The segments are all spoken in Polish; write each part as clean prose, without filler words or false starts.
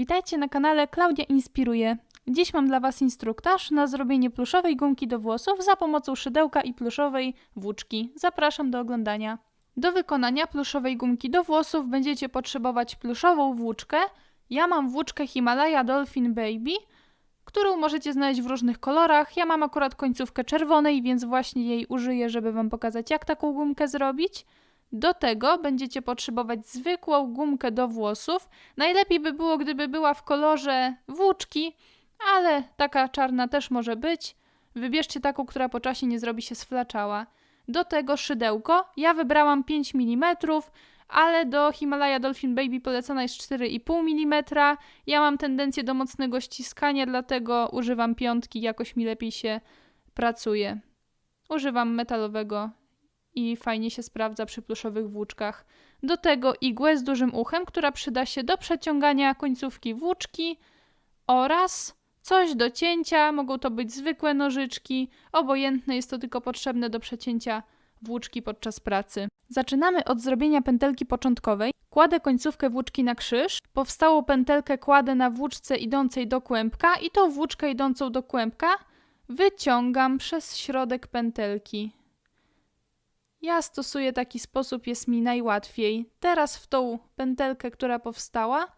Witajcie na kanale Klaudia Inspiruje. Dziś mam dla Was instruktaż na zrobienie pluszowej gumki do włosów za pomocą szydełka i pluszowej włóczki. Zapraszam do oglądania. Do wykonania pluszowej gumki do włosów będziecie potrzebować pluszową włóczkę. Ja mam włóczkę Himalaya Dolphin Baby, którą możecie znaleźć w różnych kolorach. Ja mam akurat końcówkę czerwonej, więc właśnie jej użyję, żeby Wam pokazać, jak taką gumkę zrobić. Do tego będziecie potrzebować zwykłą gumkę do włosów. Najlepiej by było, gdyby była w kolorze włóczki, ale taka czarna też może być. Wybierzcie taką, która po czasie nie zrobi się sflaczała. Do tego szydełko. Ja wybrałam 5 mm, ale do Himalaya Dolphin Baby polecana jest 4,5 mm. Ja mam tendencję do mocnego ściskania, dlatego używam piątki, jakoś mi lepiej się pracuje. Używam metalowego i fajnie się sprawdza przy pluszowych włóczkach. Do tego igłę z dużym uchem, która przyda się do przeciągania końcówki włóczki oraz coś do cięcia. Mogą to być zwykłe nożyczki, obojętne, jest to tylko potrzebne do przecięcia włóczki podczas pracy. Zaczynamy od zrobienia pętelki początkowej. Kładę końcówkę włóczki na krzyż, powstałą pętelkę kładę na włóczce idącej do kłębka i tą włóczkę idącą do kłębka wyciągam przez środek pętelki. Ja stosuję taki sposób, jest mi najłatwiej. Teraz w tą pętelkę, która powstała,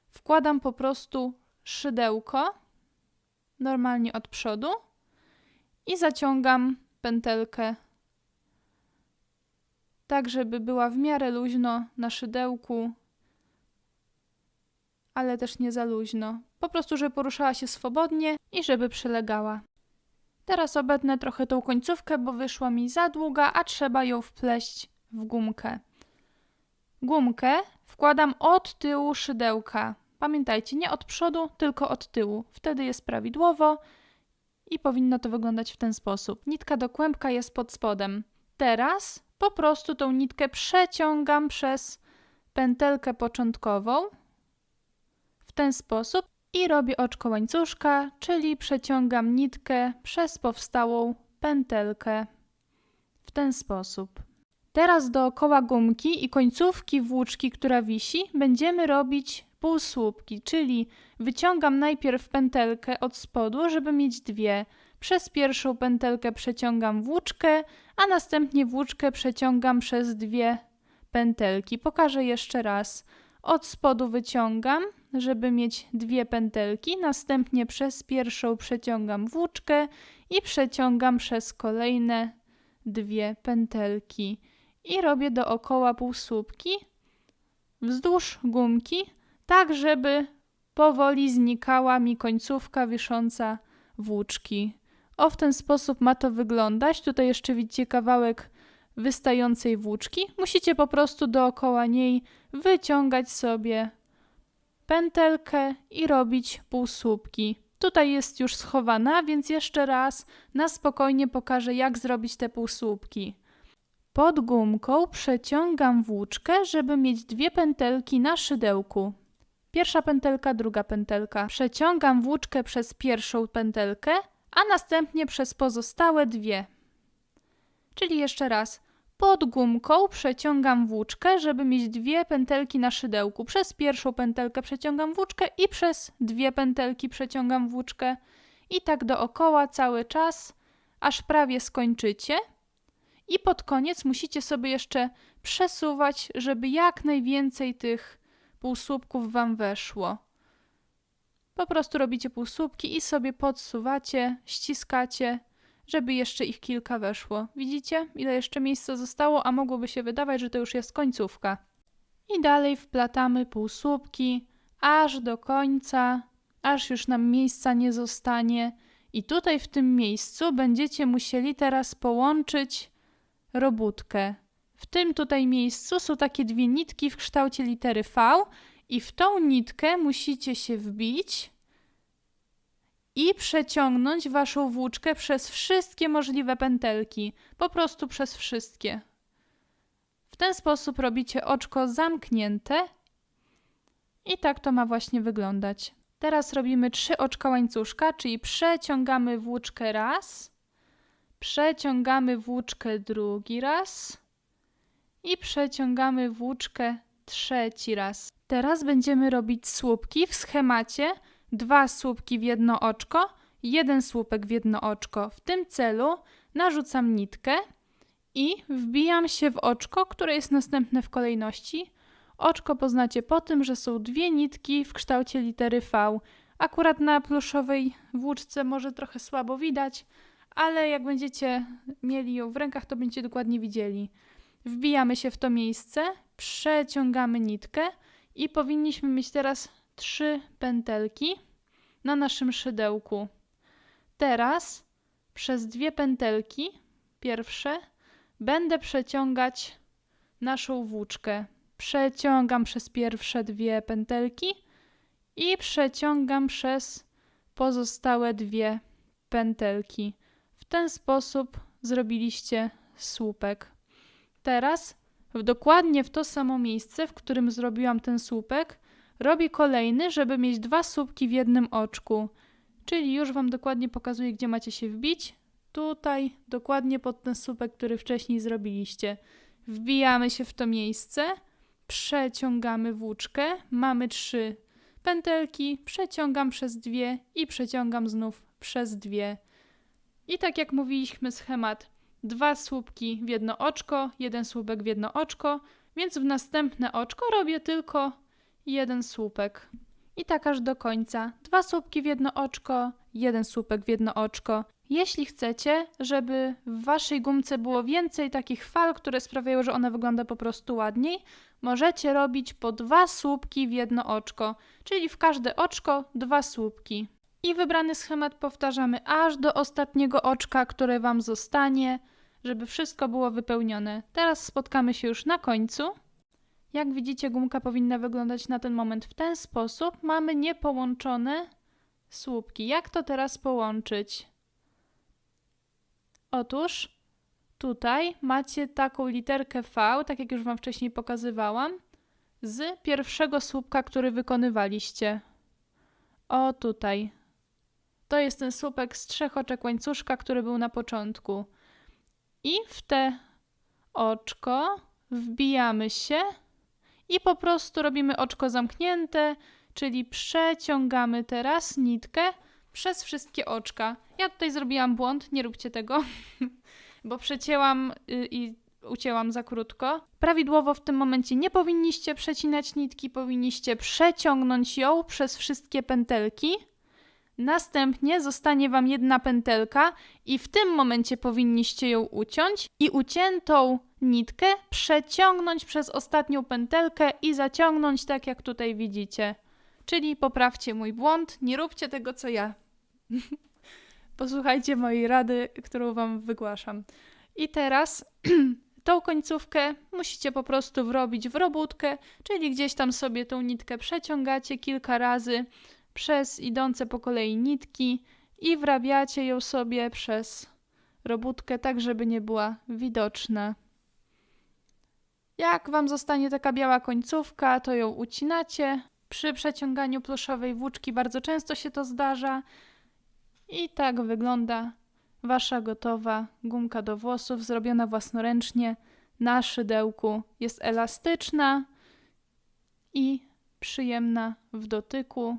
wkładam po prostu szydełko, normalnie od przodu i zaciągam pętelkę tak, żeby była w miarę luźno na szydełku, ale też nie za luźno. Po prostu, żeby poruszała się swobodnie i żeby przylegała. Teraz obetnę trochę tą końcówkę, bo wyszła mi za długa, a trzeba ją wpleść w gumkę. Gumkę wkładam od tyłu szydełka. Pamiętajcie, nie od przodu, tylko od tyłu. Wtedy jest prawidłowo i powinno to wyglądać w ten sposób. Nitka do kłębka jest pod spodem. Teraz po prostu tą nitkę przeciągam przez pętelkę początkową w ten sposób i robię oczko łańcuszka, czyli przeciągam nitkę przez powstałą pętelkę w ten sposób. Teraz dookoła gumki i końcówki włóczki, która wisi, będziemy robić półsłupki, czyli wyciągam najpierw pętelkę od spodu, żeby mieć dwie. Przez pierwszą pętelkę przeciągam włóczkę, a następnie włóczkę przeciągam przez dwie pętelki. Pokażę jeszcze raz. Od spodu wyciągam, żeby mieć dwie pętelki, następnie przez pierwszą przeciągam włóczkę i przeciągam przez kolejne dwie pętelki. I robię dookoła półsłupki wzdłuż gumki, tak żeby powoli znikała mi końcówka wisząca włóczki. W ten sposób ma to wyglądać. Tutaj jeszcze widzicie kawałek wystającej włóczki. Musicie po prostu dookoła niej wyciągać sobie pętelkę i robić półsłupki. Tutaj jest już schowana, więc jeszcze raz na spokojnie pokażę, jak zrobić te półsłupki. Pod gumką przeciągam włóczkę, żeby mieć dwie pętelki na szydełku. Pierwsza pętelka, druga pętelka. Przeciągam włóczkę przez pierwszą pętelkę, a następnie przez pozostałe dwie. Czyli jeszcze raz. Pod gumką przeciągam włóczkę, żeby mieć dwie pętelki na szydełku. Przez pierwszą pętelkę przeciągam włóczkę i przez dwie pętelki przeciągam włóczkę. I tak dookoła cały czas, aż prawie skończycie. I pod koniec musicie sobie jeszcze przesuwać, żeby jak najwięcej tych półsłupków Wam weszło. Po prostu robicie półsłupki i sobie podsuwacie, ściskacie, żeby jeszcze ich kilka weszło. Widzicie, ile jeszcze miejsca zostało, a mogłoby się wydawać, że to już jest końcówka. I dalej wplatamy półsłupki aż do końca, aż już nam miejsca nie zostanie. I tutaj w tym miejscu będziecie musieli teraz połączyć robótkę. W tym tutaj miejscu są takie dwie nitki w kształcie litery V i w tą nitkę musicie się wbić i przeciągnąć waszą włóczkę przez wszystkie możliwe pętelki. Po prostu przez wszystkie. W ten sposób robicie oczko zamknięte i tak to ma właśnie wyglądać. Teraz robimy 3 oczka łańcuszka, czyli przeciągamy włóczkę raz, przeciągamy włóczkę drugi raz i przeciągamy włóczkę trzeci raz. Teraz będziemy robić słupki w schemacie 2 słupki w jedno oczko, 1 słupek w jedno oczko. W tym celu narzucam nitkę i wbijam się w oczko, które jest następne w kolejności. Oczko poznacie po tym, że są 2 nitki w kształcie litery V. Akurat na pluszowej włóczce może trochę słabo widać, ale jak będziecie mieli ją w rękach, to będziecie dokładnie widzieli. Wbijamy się w to miejsce, przeciągamy nitkę i powinniśmy mieć teraz 3 pętelki na naszym szydełku. Teraz przez 2 pętelki, pierwsze, będę przeciągać naszą włóczkę. Przeciągam przez pierwsze 2 pętelki i przeciągam przez pozostałe 2 pętelki. W ten sposób zrobiliście słupek. Teraz dokładnie w to samo miejsce, w którym zrobiłam ten słupek, robię kolejny, żeby mieć 2 słupki w jednym oczku. Czyli już Wam dokładnie pokazuję, gdzie macie się wbić. Tutaj, dokładnie pod ten słupek, który wcześniej zrobiliście. Wbijamy się w to miejsce, przeciągamy włóczkę, mamy 3 pętelki, przeciągam przez 2 i przeciągam znów przez 2. I tak jak mówiliśmy, schemat 2 słupki w jedno oczko, 1 słupek w jedno oczko, więc w następne oczko robię tylko 1 słupek. I tak aż do końca. 2 słupki w jedno oczko, 1 słupek w jedno oczko. Jeśli chcecie, żeby w waszej gumce było więcej takich fal, które sprawiają, że ona wygląda po prostu ładniej, możecie robić po 2 słupki w jedno oczko, czyli w każde oczko 2 słupki. I wybrany schemat powtarzamy aż do ostatniego oczka, które Wam zostanie, żeby wszystko było wypełnione. Teraz spotkamy się już na końcu. Jak widzicie, gumka powinna wyglądać na ten moment w ten sposób. Mamy niepołączone słupki. Jak to teraz połączyć? Otóż tutaj macie taką literkę V, tak jak już Wam wcześniej pokazywałam, z pierwszego słupka, który wykonywaliście. O tutaj. To jest ten słupek z 3 oczek łańcuszka, który był na początku. I w te oczko wbijamy się i po prostu robimy oczko zamknięte, czyli przeciągamy teraz nitkę przez wszystkie oczka. Ja tutaj zrobiłam błąd, nie róbcie tego, bo przecięłam i ucięłam za krótko. Prawidłowo w tym momencie nie powinniście przecinać nitki, powinniście przeciągnąć ją przez wszystkie pętelki. Następnie zostanie Wam 1 pętelka i w tym momencie powinniście ją uciąć i uciętą nitkę przeciągnąć przez ostatnią pętelkę i zaciągnąć tak jak tutaj widzicie. Czyli poprawcie mój błąd, nie róbcie tego co ja. Posłuchajcie mojej rady, którą Wam wygłaszam. I teraz tą końcówkę musicie po prostu wrobić w robótkę, czyli gdzieś tam sobie tą nitkę przeciągacie kilka razy przez idące po kolei nitki i wrabiacie ją sobie przez robótkę, tak żeby nie była widoczna. Jak Wam zostanie taka biała końcówka, to ją ucinacie. Przy przeciąganiu pluszowej włóczki bardzo często się to zdarza. I tak wygląda Wasza gotowa gumka do włosów, zrobiona własnoręcznie na szydełku. Jest elastyczna i przyjemna w dotyku.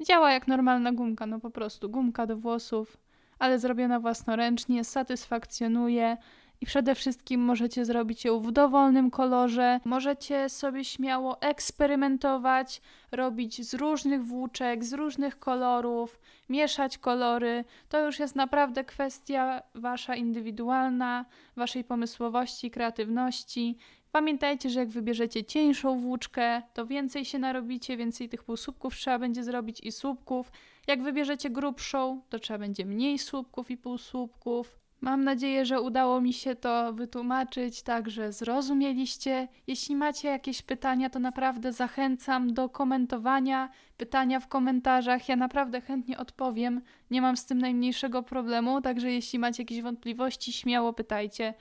Działa jak normalna gumka, no po prostu gumka do włosów, ale zrobiona własnoręcznie, satysfakcjonuje i przede wszystkim możecie zrobić ją w dowolnym kolorze. Możecie sobie śmiało eksperymentować, robić z różnych włóczek, z różnych kolorów, mieszać kolory. To już jest naprawdę kwestia Wasza indywidualna, Waszej pomysłowości, kreatywności. Pamiętajcie, że jak wybierzecie cieńszą włóczkę, to więcej się narobicie, więcej tych półsłupków trzeba będzie zrobić i słupków. Jak wybierzecie grubszą, to trzeba będzie mniej słupków i półsłupków. Mam nadzieję, że udało mi się to wytłumaczyć, tak że zrozumieliście. Jeśli macie jakieś pytania, to naprawdę zachęcam do komentowania. Pytania w komentarzach, ja naprawdę chętnie odpowiem. Nie mam z tym najmniejszego problemu, także jeśli macie jakieś wątpliwości, śmiało pytajcie.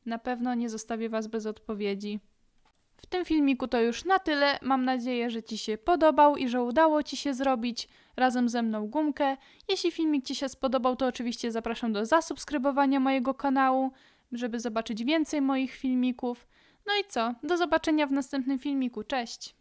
Na pewno nie zostawię Was bez odpowiedzi. W tym filmiku to już na tyle. Mam nadzieję, że Ci się podobał i że udało Ci się zrobić razem ze mną gumkę. Jeśli filmik Ci się spodobał, to oczywiście zapraszam do zasubskrybowania mojego kanału, żeby zobaczyć więcej moich filmików. No i co? Do zobaczenia w następnym filmiku. Cześć!